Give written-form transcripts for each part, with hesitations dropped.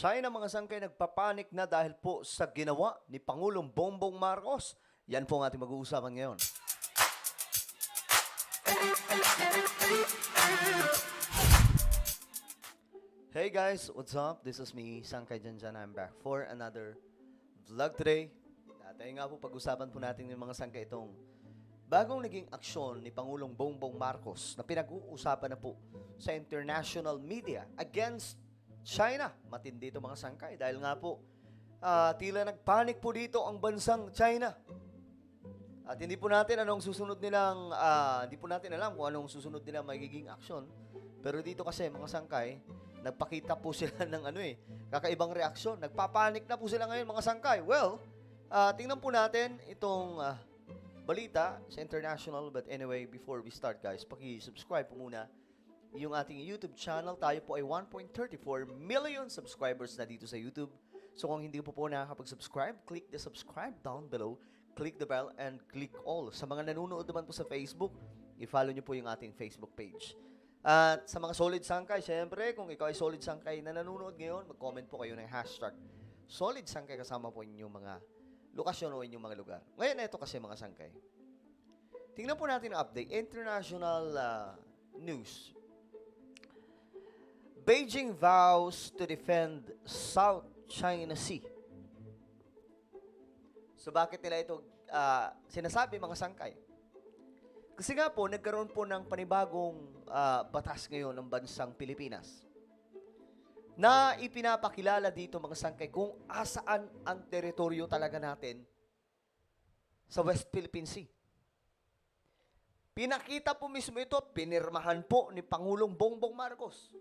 China mga sangkay nagpapanik na dahil po sa ginawa ni Pangulong Bongbong Marcos. Yan po ang ating mag-uusapan ngayon. Hey guys, what's up? This is me, Sangkay Janjan. I'm back for another vlog today. At ayun nga po, pag-usapan po natin yung mga sangkay itong bagong naging aksyon ni Pangulong Bongbong Marcos na pinag-uusapan na po sa international media against China. Matindi ito mga sangkay dahil nga po tila nagpanik po dito ang bansang China. At hindi po natin anong susunod nilang, hindi po natin alam kung anong susunod nilang magiging aksyon. Pero dito kasi mga sangkay, nagpakita po sila ng kakaibang reaksyon. Nagpapanik na po sila ngayon mga sangkay. Well, tingnan po natin itong balita sa international. But anyway, before we start guys, paki-subscribe po muna yung ating YouTube channel. Tayo po ay 1.34 million subscribers na dito sa YouTube. So kung hindi po nakakapag-subscribe, click the subscribe down below, click the bell, and click all. Sa mga nanonood naman po sa Facebook, i-follow nyo po yung ating Facebook page. At sa mga solid sangkay, syempre, kung ikaw ay solid sangkay na nanonood ngayon, mag-comment po kayo ng hashtag solid sangkay kasama po inyong mga lokasyon o inyong mga lugar. Ngayon, ito kasi mga sangkay. Tingnan po natin ang update. International news. Beijing vows to defend South China Sea. So bakit nila ito sinasabi mga sangkay? Kasi nga po, nagkaroon po ng panibagong batas ngayon ng bansang Pilipinas na ipinapakilala dito mga sangkay kung asaan ang teritoryo talaga natin sa West Philippine Sea. Pinakita po mismo ito, pinirmahan po ni Pangulong Bongbong Marcos.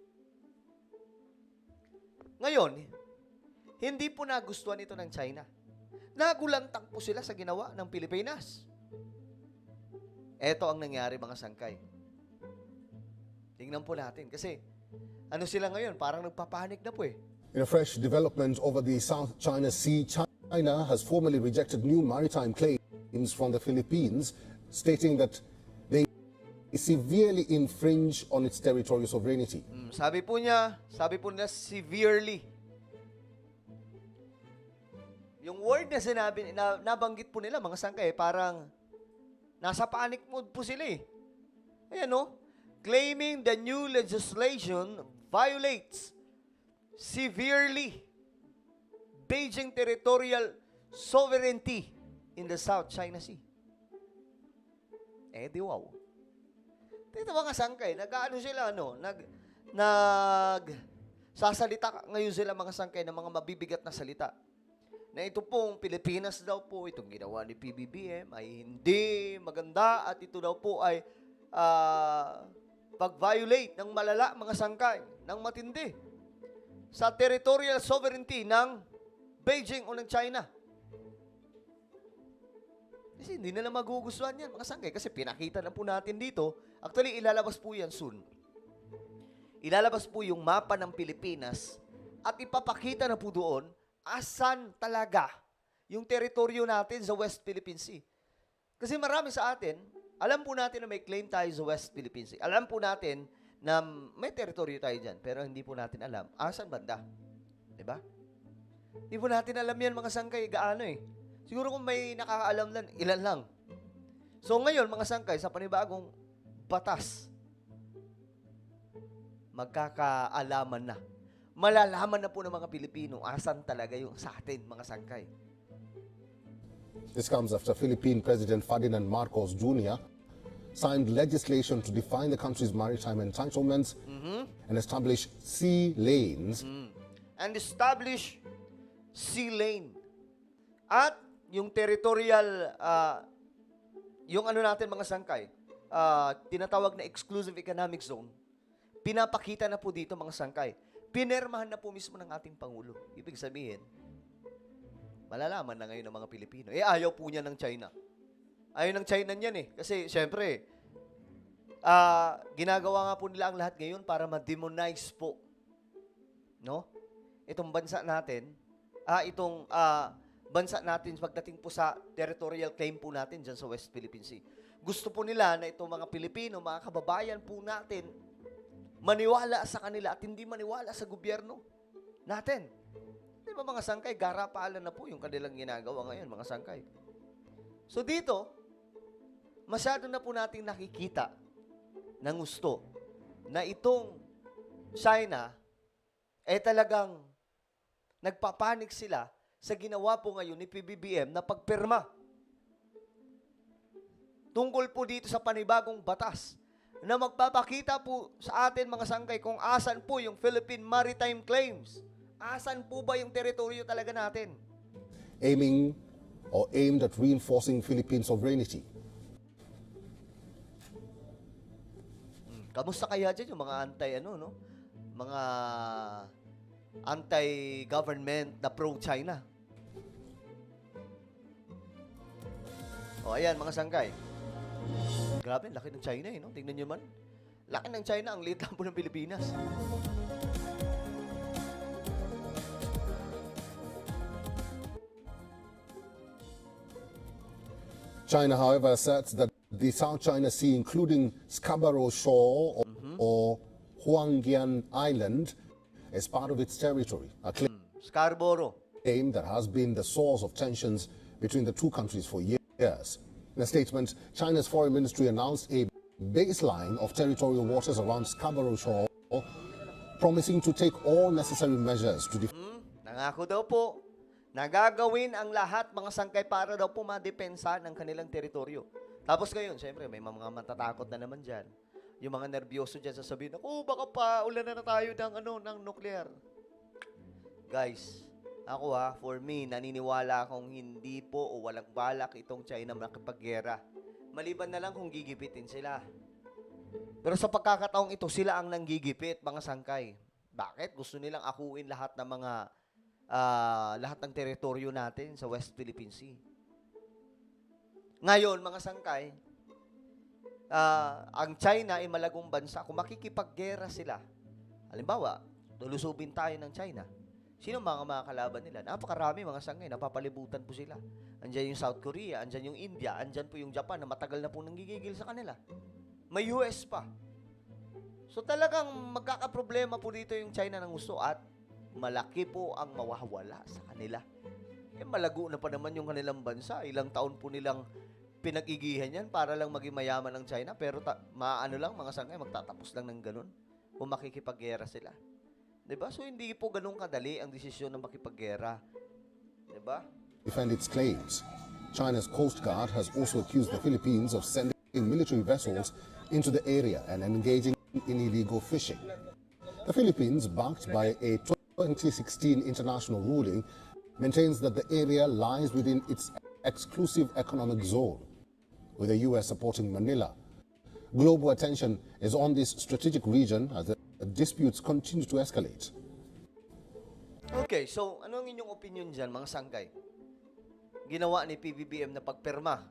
Ngayon, hindi po nagustuhan ito ng China. Nagulantang po sila sa ginawa ng Pilipinas. Ito ang nangyari mga sangkay. Tingnan po natin. Kasi, ano sila ngayon? Parang nagpapanik na po eh. In a fresh development over the South China Sea, China has formally rejected new maritime claims from the Philippines, stating that they severely infringe on its territorial sovereignty. Sabi po nila severely. Yung word na sinabi, nabanggit po nila mga sangkay, parang nasa panic mode po sila eh. Ayan o. Claiming the new legislation violates severely Beijing territorial sovereignty in the South China Sea. Di wow. Dito mga sangkay, sasalita ngayon sila mga sangkay ng mga mabibigat na salita. Na ito pong Pilipinas daw po, itong ginawa ni PBBM ay hindi maganda at ito daw po ay pag-violate ng malala mga sangkay, ng matindi sa territorial sovereignty ng Beijing o ng China. Kasi hindi nila magugustuhan yan mga sangkay kasi pinakita na po natin dito. Actually, ilalabas po yan soon. Ilalabas po yung mapa ng Pilipinas at ipapakita na po doon asan talaga yung teritoryo natin sa West Philippine Sea. Kasi marami sa atin, alam po natin na may claim tayo sa West Philippine Sea. Alam po natin na may teritoryo tayo dyan, pero hindi po natin alam asan banda. Diba? Hindi po natin alam yan mga sangkay, gaano eh. Siguro kung may nakakaalam lang, ilan lang. So ngayon, mga sangkay, sa panibagong batas, magkakaalaman na. Malalaman na po ng mga Pilipino asan talaga yung sa atin, mga sangkay. This comes after Philippine President Ferdinand Marcos Jr. signed legislation to define the country's maritime entitlements and establish sea lanes. And establish sea lane. At yung territorial, yung natin mga sangkay, tinatawag na exclusive economic zone, pinapakita na po dito mga sangkay. Pinermahan na po mismo ng ating Pangulo. Ibig sabihin, malalaman na ngayon ng mga Pilipino. Ayaw po niya ng China. Ayaw ng China niyan eh. Kasi, syempre, ginagawa nga po nila ang lahat ngayon para ma-demonize po. No? Itong bansa natin, bansa natin pagdating po sa territorial claim po natin dyan sa West Philippine Sea. Gusto po nila na itong mga Pilipino, mga kababayan po natin, maniwala sa kanila at hindi maniwala sa gobyerno natin. ba mga sangkay, garapalan na po yung kanilang ginagawa ngayon, mga sangkay. So dito, masyado na po nating nakikita ng gusto na itong China talagang nagpapanik sila sa ginawa po ngayon ni PBBM na pagpirma tungkol po dito sa panibagong batas na magpapakita po sa atin mga sangkay kung asan po yung Philippine Maritime Claims. Asan po ba yung teritoryo talaga natin? Aimed at reinforcing Philippine sovereignty. Kamusta kaya dyan yung mga mga anti-government na pro-China? O, ayan, mga sangkay. Grabe, laki ng China no? Tingnan nyo man. Laki ng China, ang liit lang po ng Pilipinas. China, however, asserts that the South China Sea, including Scarborough Shoal or Huangyan Island, is part of its territory, a Scarborough. claim that has been the source of tensions between the two countries for years. In a statement, China's foreign ministry announced a baseline of territorial waters around Scarborough Shoal, promising to take all necessary measures to Nangako daw po, nagagawin ang lahat mga sangkay para daw po madepensa ng kanilang teritoryo. Tapos ngayon, syempre, may mga matatakot na naman dyan. Yung mga nervyoso dyan sasabihin, baka pa, ulan na tayo ng nuclear. Guys, ako for me, naniniwala akong hindi po o walang balak itong China makipaggera. Maliban na lang kung gigipitin sila. Pero sa pagkakataong ito, sila ang nanggigipit, mga sangkay. Bakit? Gusto nilang akuin lahat ng lahat ng teritoryo natin sa West Philippine Sea. Ngayon, mga sangkay, ang China ay malagong bansa. Kung makikipaggera sila, halimbawa, lulusubin tayo ng China, sino mga kalaban nila? Napakarami mga sangkay, napapalibutan po sila. Andyan yung South Korea, andyan yung India, andyan po yung Japan na matagal na po nanggigigil sa kanila. May US pa. So talagang magkakaproblema po dito yung China ng gusto at malaki po ang mawawala sa kanila. Malago na pa naman yung kanilang bansa. Ilang taon po nilang pinag-igihan yan para lang maging mayaman ng China. Pero mga sangkay, magtatapos lang ng ganun kung makikipaggera sila. Diba? So hindi po ganun kadali ang desisyon ng makipaggera. Diba? defend its claims. China's Coast Guard has also accused the Philippines of sending military vessels into the area and engaging in illegal fishing. The Philippines, backed by a 2016 international ruling, maintains that the area lies within its exclusive economic zone, with the U.S. supporting Manila. Global attention is on this strategic region as the disputes continue to escalate. Okay, so ano ang inyong opinion dyan, mga sangkay? Ginawa ni PBBM na pagpirma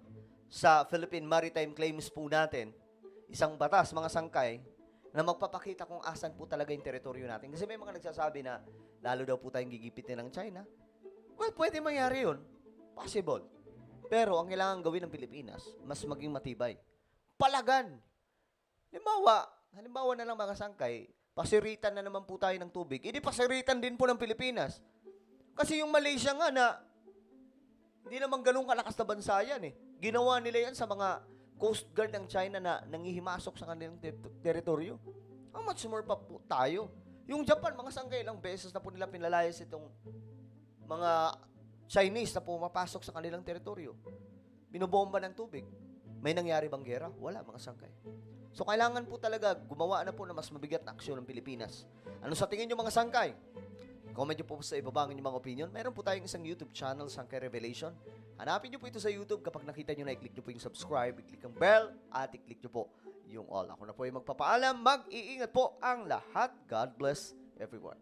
sa Philippine Maritime Claims po natin, isang batas, mga sangkay, na magpapakita kung asan po talaga yung teritoryo natin. Kasi may mga nagsasabi na lalo daw po tayong gigipitin ng China. Well, pwede mangyari yun. Possible. Pero ang kailangan gawin ng Pilipinas, mas maging matibay. Palagan. Halimbawa na lang mga sangkay, pasiritan na naman po tayo ng tubig. Hindi pasiritan din po ng Pilipinas. Kasi yung Malaysia nga na, hindi naman ganun kalakas na bansa yan eh. Ginawa nila yan sa mga Coast Guard ng China na nangihimasok sa kanilang teritoryo. How much more pa po tayo? Yung Japan, mga sangkay, ilang beses na po nila pinalayas itong mga Chinese na pumapasok sa kanilang teritoryo. Binobomba ng tubig. May nangyari bang gera? Wala, mga sangkay. So, kailangan po talaga gumawa na po na mas mabigat na aksyon ng Pilipinas. Ano sa tingin nyo, mga sangkay? Comment nyo po sa ibaba ang inyong mga opinion. Meron po tayong isang YouTube channel, Sangkay Revelation. Hanapin nyo po ito sa YouTube. Kapag nakita nyo na, i-click nyo po yung subscribe, i-click ang bell, at i-click nyo po yung all. Ako na po yung magpapaalam. Mag-iingat po ang lahat. God bless everyone.